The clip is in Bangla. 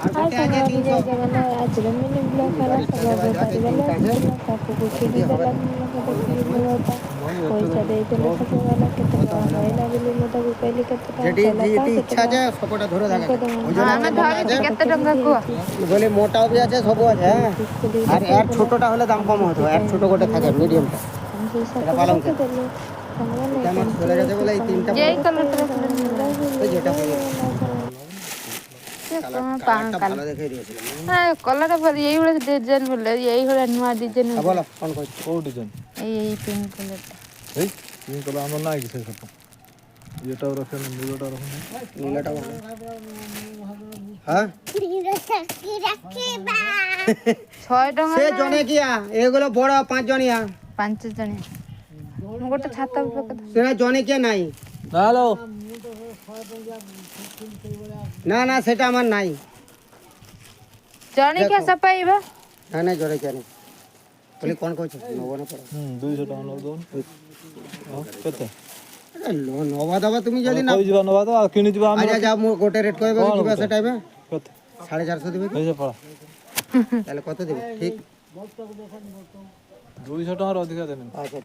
हाय संगवारी जय गला आज मिनी ब्लॉग करा सब बेपारी गला काकू को किडी देला मते किडी होता पैसा दे देले सब वाला केते होइला बोली मते को कहली केते जेडी जेडी इच्छा जे सपोटा धरो जागा ଆମେ ଧରିଛୁ କେତେ ଟଙ୍କା କୁହ? বলে মোটাও भी আছে সবও আছে হ্যাঁ আর এর ছোটটা হলে দাম কম হতো এর ছোট গোটে থাকে মিডিয়ামটা এটা পালং কে কেমন চলে গেছে বলে এই তিনটা এই কালারটা এই যেটা পাঁচ ভালো দেখাই দিয়েছিলাম হ্যাঁ কলারটা ভালো এইগুলো ডিজাইন বলে এইগুলো নূয়া ডিজাইন বলো কোন কই কোন ডিজাইন এই পিঙ্ক কালারটা এই পিঙ্ক কালার আমার নাই কিছু সব এটাও রাখেন নীলটা রাখেন নীলাটা ভালো হ্যাঁ 6 টাকা সে জনে কিয়া এগুলো বড় 5 জনিয়া 5 জনে ମୁଁ ଗୋଟେ ଛାତ ଉପରେ সেটা জনে কিয়া নাই হ্যালো না না সেটা আমার নাই ଜଣେ କିଆ ସପାଇବା না না জনে কিয়া নাই বলি কোন কইছ নব না পড়া 200 টাকা নব দন কেতে নবা দাবা তুমি যদি না কই ଯିବା ନବା ତ ଆଉ କିଣି ଯିବା ଆମେ আচ্ছা যা মু গোটে রেট কইবে কিবা সে টাইমে কেতে 450 দিবে কি পয়সা পড়া তাহলে কত দিবে ঠিক 200 টাকার ଅଧିକା ଦେନି আচ্ছা